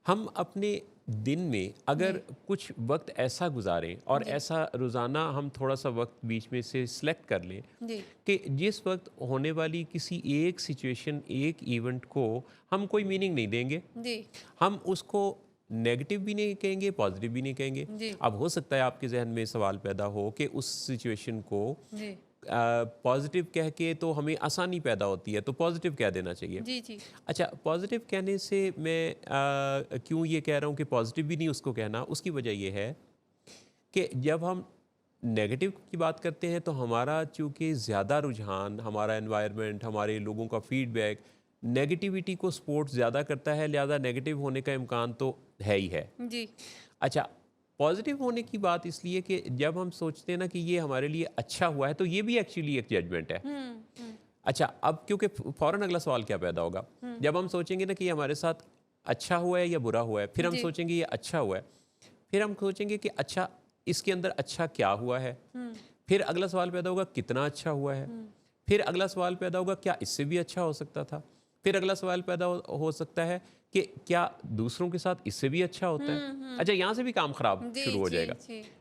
ہم اپنے دن میں اگر کچھ وقت ایسا گزاریں اور ایسا روزانہ ہم تھوڑا سا وقت بیچ میں سے سلیکٹ کر لیں کہ جس وقت ہونے والی کسی ایک سچویشن ایک ایونٹ کو ہم کوئی میننگ نہیں دیں گے، ہم اس کو نیگیٹو بھی نہیں کہیں گے، پازیٹیو بھی نہیں کہیں گے۔ اب ہو سکتا ہے آپ کے ذہن میں سوال پیدا ہو کہ اس سچویشن کو پازیٹیو کہہ کے تو ہمیں آسانی پیدا ہوتی ہے، تو پازیٹیو کہہ دینا چاہیے۔ اچھا، پازیٹیو کہنے سے میں کیوں یہ کہہ رہا ہوں کہ پازیٹیو بھی نہیں اس کو کہنا، اس کی وجہ یہ ہے کہ جب ہم نیگیٹو کی بات کرتے ہیں تو ہمارا چونکہ زیادہ رجحان، ہمارا انوائرمنٹ، ہمارے لوگوں کا فیڈ بیک نیگیٹیوٹی کو سپورٹ زیادہ کرتا ہے، لہذا نیگیٹو ہونے کا امکان تو ہے ہی ہے۔ اچھا، پازیٹیو ہونے کی بات اس لیے کہ جب ہم سوچتے ہیں نا کہ یہ ہمارے لیے اچھا ہوا ہے تو یہ بھی ایکچولی ایک ججمنٹ ہے۔ اچھا، اب کیونکہ فوراً اگلا سوال کیا پیدا ہوگا جب ہم سوچیں گے نا کہ یہ ہمارے ساتھ اچھا ہوا ہے یا برا ہوا ہے، پھر ہم سوچیں گے یہ اچھا ہوا ہے، پھر ہم سوچیں گے کہ اچھا اس کے اندر اچھا کیا ہوا ہے، پھر اگلا سوال پیدا ہوگا کتنا اچھا ہوا ہے، پھر اگلا سوال پیدا ہوگا کیا اس سے بھی اچھا ہو سکتا تھا، پھر اگلا سوال پیدا ہو سکتا ہے کہ کیا دوسروں کے ساتھ اس سے بھی اچھا ہوتا ہے۔ اچھا، یہاں سے بھی کام خراب شروع ہو جائے گا۔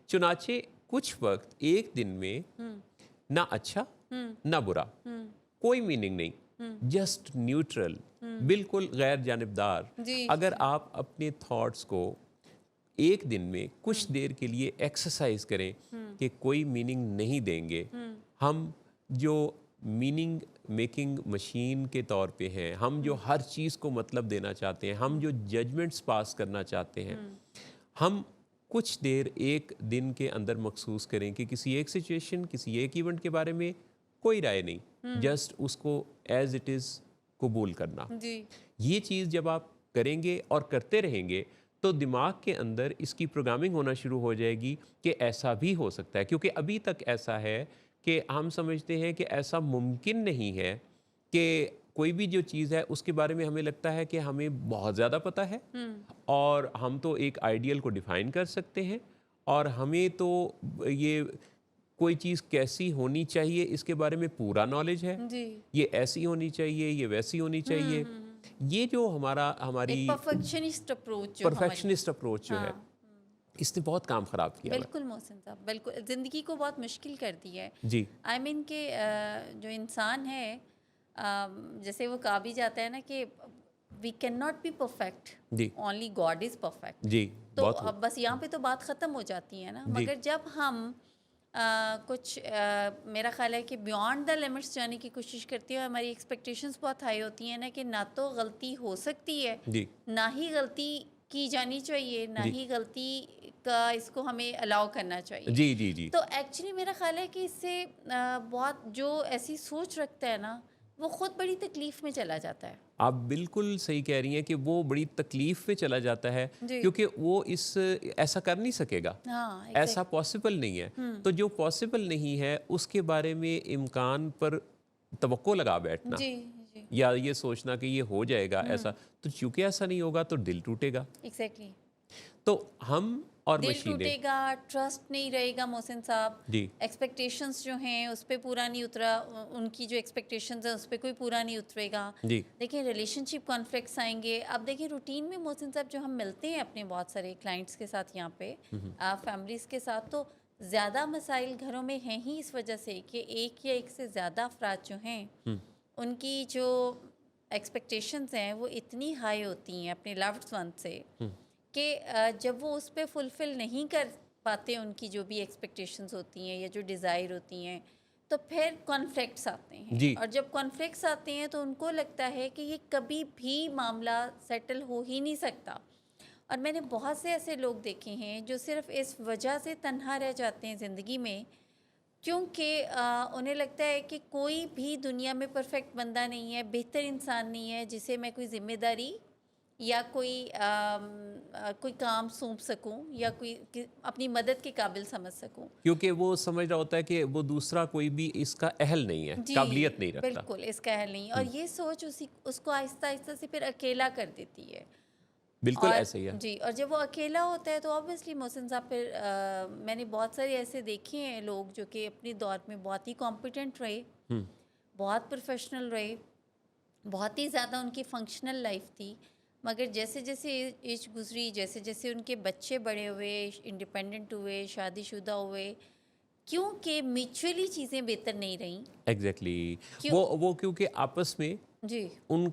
چنانچہ کچھ وقت ایک دن میں نہ اچھا نہ برا، کوئی میننگ نہیں، جسٹ نیوٹرل، بالکل غیر جانبدار، اگر آپ اپنے تھاٹس کو ایک دن میں کچھ دیر کے لیے ایکسرسائز کریں کہ کوئی میننگ نہیں دیں گے، ہم جو میننگ میکنگ مشین کے طور پہ ہیں، ہم جو ہر چیز کو مطلب دینا چاہتے ہیں، ہم جو ججمنٹس پاس کرنا چاہتے ہیں، ہم کچھ دیر ایک دن کے اندر مخصوص کریں کہ کسی ایک سچویشن، کسی ایک ایونٹ کے بارے میں کوئی رائے نہیں، جسٹ اس کو ایز اٹ از قبول کرنا۔ یہ چیز جب آپ کریں گے اور کرتے رہیں گے تو دماغ کے اندر اس کی پروگرامنگ ہونا شروع ہو جائے گی کہ ایسا بھی ہو سکتا ہے، کیونکہ ابھی تک ایسا ہے کہ ہم سمجھتے ہیں کہ ایسا ممکن نہیں ہے کہ کوئی بھی جو چیز ہے اس کے بارے میں ہمیں لگتا ہے کہ ہمیں بہت زیادہ پتہ ہے اور ہم تو ایک آئیڈیل کو ڈیفائن کر سکتے ہیں، اور ہمیں تو یہ کوئی چیز کیسی ہونی چاہیے اس کے بارے میں پورا نالج ہے، یہ ایسی ہونی چاہیے، یہ ویسی ہونی چاہیے۔ یہ جو ہماری پرفیکشنسٹ اپروچ جو ہے، اس نے بہت کام خراب کیا۔ بالکل محسن صاحب، بالکل زندگی کو بہت مشکل کر دی ہے۔ جی، آئی مین کہ جو انسان ہے، جیسے وہ کہا بھی جاتا ہے نا کہ we can not be perfect, only God is perfect. جی، تو اب بس یہاں پہ تو بات ختم ہو جاتی ہے نا، مگر جب ہم کچھ میرا خیال ہے کہ بیونڈ دا لمٹس جانے کی کوشش کرتی ہے، ہماری ایکسپیکٹیشنس بہت ہائی ہوتی ہیں نا کہ نہ تو غلطی ہو سکتی ہے، نہ ہی غلطی کی جانی چاہیے، نہ ہی غلطی کا اس کو ہمیں الاؤ کرنا چاہیے۔ جی جی جی، تو ایکچولی میرا خیال ہے کہ اس سے بہت جو ایسی سوچ رکھتا ہے نا وہ خود بڑی تکلیف میں چلا جاتا ہے۔ آپ بالکل صحیح کہہ رہی ہیں کہ وہ بڑی تکلیف میں چلا جاتا ہے، کیونکہ وہ ایسا کر نہیں سکے گا، ایسا پاسبل نہیں ہے۔ تو جو پاسبل نہیں ہے اس کے بارے میں امکان پر توقع لگا بیٹھنا یا یہ سوچنا کہ یہ ہو جائے گا ایسا، تو چونکہ ایسا نہیں ہوگا تو دل ٹوٹے گا۔ ایگزیکٹلی، تو ہم اور دل مشینیں، ٹوٹے گا، ٹرسٹ نہیں رہے گا محسن صاحب، ایکسپیکٹیشنز جو ہیں اس پہ پورا نہیں اترا، ان کی جو ایکسپیکٹیشنز ہیں اس پہ کوئی پورا نہیں اترے گا۔ دیکھیں ریلیشن شپ کانفلکٹس آئیں گے۔ اب دیکھیں روٹین میں محسن صاحب جو ہم ملتے ہیں اپنے بہت سارے کلائنٹس کے ساتھ یہاں پہ، فیملیز کے ساتھ، تو زیادہ مسائل گھروں میں ہیں ہی اس وجہ سے کہ ایک یا ایک سے زیادہ افراد جو ہیں ان کی جو ایکسپیکٹیشنز ہیں وہ اتنی ہائی ہوتی ہیں اپنے لوڈ ون سے کہ جب وہ اس پہ فلفل نہیں کر پاتے ان کی جو بھی ایکسپیکٹیشنز ہوتی ہیں یا جو ڈیزائر ہوتی ہیں، تو پھر کانفلکٹس آتے ہیں، اور جب کانفلکٹس آتے ہیں تو ان کو لگتا ہے کہ یہ کبھی بھی معاملہ سیٹل ہو ہی نہیں سکتا۔ اور میں نے بہت سے ایسے لوگ دیکھے ہیں جو صرف اس وجہ سے تنہا رہ جاتے ہیں زندگی میں کیونکہ انہیں لگتا ہے کہ کوئی بھی دنیا میں پرفیکٹ بندہ نہیں ہے، بہتر انسان نہیں ہے جسے میں کوئی ذمہ داری یا کوئی کام سونپ سکوں یا کوئی اپنی مدد کے قابل سمجھ سکوں، کیونکہ وہ سمجھ رہا ہوتا ہے کہ وہ دوسرا کوئی بھی اس کا اہل نہیں ہے، قابلیت نہیں رکھتا۔ بالکل اس کا اہل نہیں، اور یہ سوچ اس کو آہستہ آہستہ سے پھر اکیلا کر دیتی ہے۔ بالکل ایسے ہی ہے جی، اور جب وہ اکیلا ہوتا ہے تو آبویسلی محسن صاحب پھر میں نے بہت سارے ایسے دیکھے ہیں لوگ جو کہ اپنے دور میں بہت ہی کمپیٹنٹ رہے، بہت پروفیشنل رہے، بہت ہی زیادہ ان کی فنکشنل لائف تھی، مگر جیسے جیسے ایج گزری، جیسے جیسے ان کے بچے بڑے ہوئے، انڈیپینڈنٹ ہوئے، شادی شدہ ہوئے، کیونکہ میوچولی چیزیں بہتر نہیں رہیں. ایگزیکٹلی وہ کیونکہ آپس میں جی ان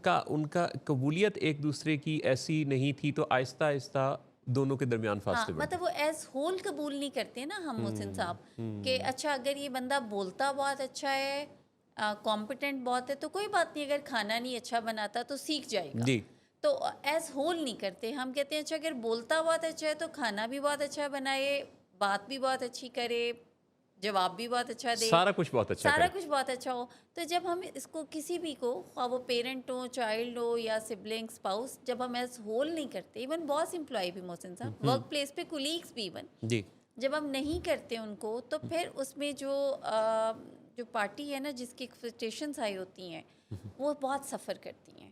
کا قبولیت ایک دوسرے کی ایسی نہیں تھی، تو آہستہ آہستہ دونوں کے درمیان فاصلے بڑھتے. مطلب وہ ایز ہول قبول نہیں کرتے نا ہم محسن صاحب کہ اچھا اگر یہ بندہ بولتا بہت اچھا ہے، کمپیٹنٹ بہت ہے، تو کوئی بات نہیں، اگر کھانا نہیں اچھا بناتا تو سیکھ جائے گا. جی تو ایز ہول نہیں کرتے. ہم کہتے ہیں اچھا اگر بولتا بہت اچھا ہے تو کھانا بھی بہت اچھا بنائے، بات بھی بہت اچھی کرے، جواب بھی بہت اچھا دے، سارا کچھ بہت اچھا سارا کرے. کچھ بہت اچھا ہو. تو جب ہم اس کو کسی بھی کو، خواہ وہ پیرنٹ ہو، چائلڈ ہو یا سبلنگ اسپاؤس، جب ہم ایز ہول نہیں کرتے، ایون باس امپلائی بھی محسن صاحب، ورک پلیس پہ کولیگس بھی ایون، جی جب ہم نہیں کرتے ان کو، تو پھر اس میں جو پارٹی ہے نا، جس کی ایکسپیکٹیشنس ہائی ہوتی ہیں، وہ بہت سفر کرتی ہیں.